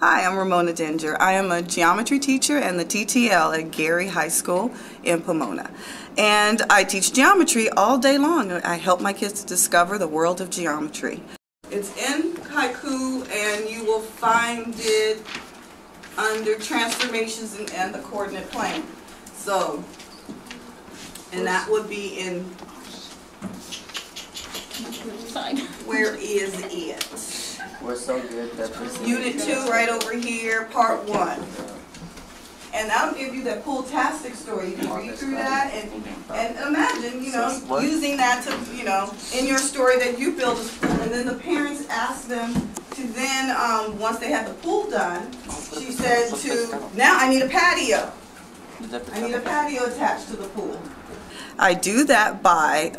Hi, I'm Ramona Dinger. I am a geometry teacher and the TTL at Garey High School in Pomona. And I teach geometry all day long. I help my kids discover the world of geometry. It's in Haiku, and you will find it under transformations and the coordinate plane. So, and that would be in, where is it? We're so good that Unit 2 right over here, Part 1. And that'll give you that pool-tastic story. You can read through that and imagine, using that to, in your story that you build a pool. And then the parents ask them to then, once they had the pool done, she said now I need a patio. I need a patio attached to the pool. I do that by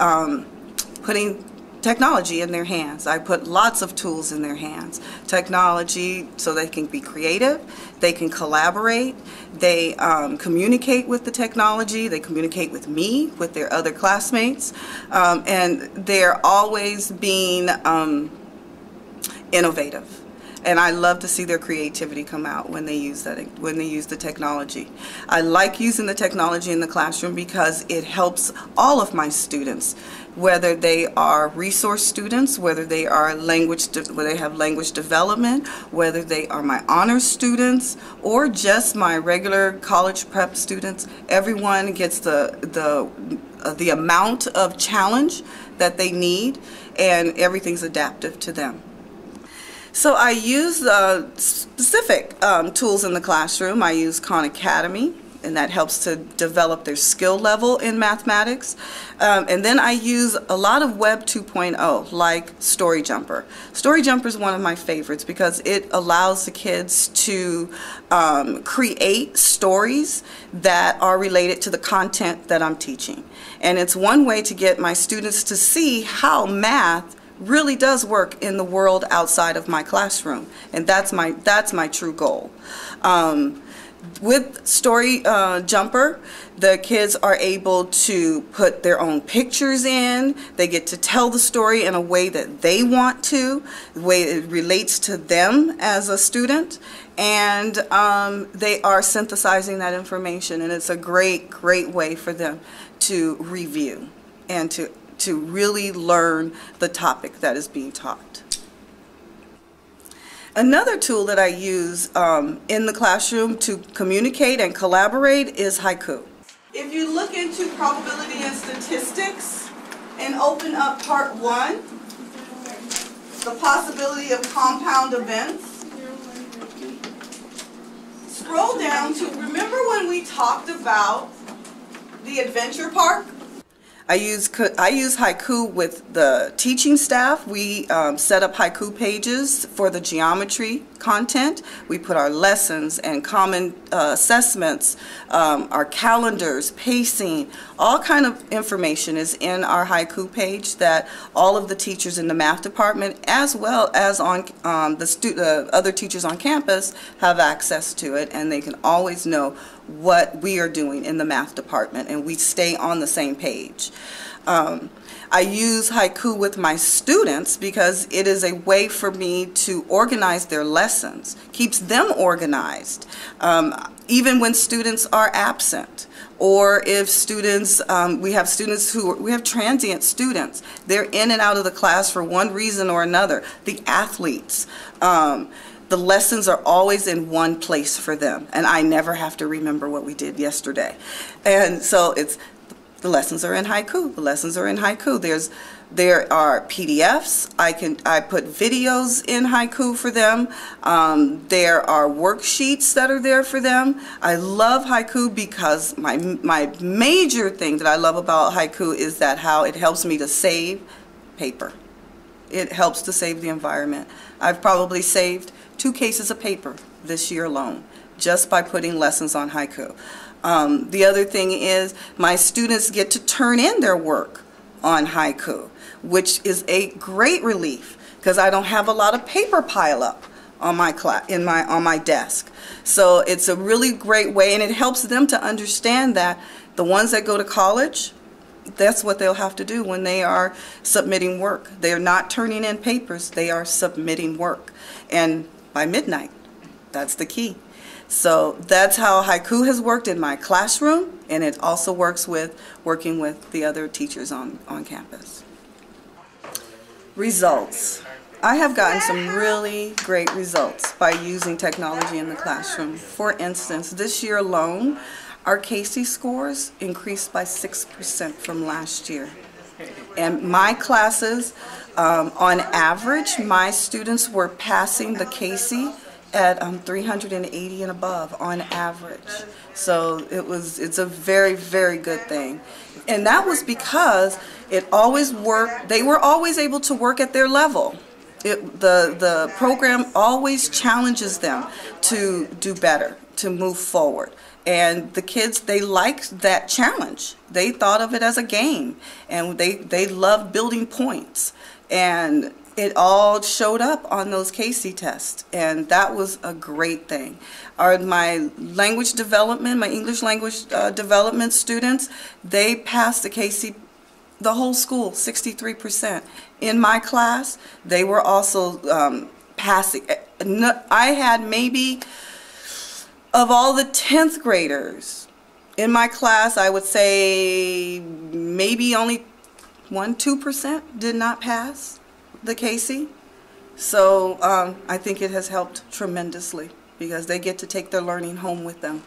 putting technology in their hands. I put lots of tools in their hands. Technology so they can be creative, they can collaborate, they communicate with the technology, they communicate with me, with their other classmates, and they're always being innovative. And I love to see their creativity come out when they use the technology. I like using the technology in the classroom because it helps all of my students, whether they are resource students, whether they are whether they have language development, whether they are my honors students, or just my regular college prep students. Everyone gets the amount of challenge that they need, and everything's adaptive to them. So I use specific tools in the classroom. I use Khan Academy, and that helps to develop their skill level in mathematics. And then I use a lot of Web 2.0, like Story Jumper. Story Jumper is one of my favorites because it allows the kids to create stories that are related to the content that I'm teaching. And it's one way to get my students to see how math really does work in the world outside of my classroom, and that's my true goal. With Story Jumper, the kids are able to put their own pictures in. They get to tell the story in a way that they want to, the way it relates to them as a student, and they are synthesizing that information, and it's a great way for them to review and to really learn the topic that is being taught. Another tool that I use in the classroom to communicate and collaborate is Haiku. If you look into probability and statistics and open up Part 1, the possibility of compound events, scroll down to, remember when we talked about the adventure park? I use Haiku with the teaching staff. We set up Haiku pages for the geometry content. We put our lessons and common assessments, our calendars, pacing, all kind of information is in our Haiku page that all of the teachers in the math department, as well as on the other teachers on campus, have access to it, and they can always know what we are doing in the math department, and we stay on the same page. I use Haiku with my students because it is a way for me to organize their lessons, keeps them organized, even when students are absent. Or if students, we have transient students. They're in and out of the class for one reason or another. The athletes. The lessons are always in one place for them, and I never have to remember what we did yesterday. And so the lessons are in Haiku. The lessons are in Haiku. There are PDFs. I put videos in Haiku for them. There are worksheets that are there for them. I love Haiku because my major thing that I love about Haiku is that how it helps me to save paper. It helps to save the environment. I've probably saved 2 cases of paper this year alone just by putting lessons on Haiku. The other thing is my students get to turn in their work on Haiku, which is a great relief because I don't have a lot of paper pile up on my desk. So it's a really great way, and it helps them to understand that the ones that go to college, that's what they'll have to do when they are submitting work. They're not turning in papers, they are submitting work. And by midnight, That's the key. So that's how Haiku has worked in my classroom, and it also works with working with the other teachers on campus. Results. I have gotten some really great results by using technology in the classroom. For instance, this year alone, our Casey scores increased by 6% from last year. And my classes, on average, my students were passing the Casey at 380 and above on average. So it's a very, very good thing. And that was because it always worked. They were always able to work at their level. The program always challenges them to do better, to move forward. And the kids, they liked that challenge. They thought of it as a game, and they loved building points. And it all showed up on those Casey tests, and that was a great thing. My language development, my English language development students, they passed the Casey, the whole school, 63%. In my class, they were also passing. I had maybe, of all the 10th graders in my class, I would say maybe only 1–2% did not pass the Casey. So I think it has helped tremendously because they get to take their learning home with them.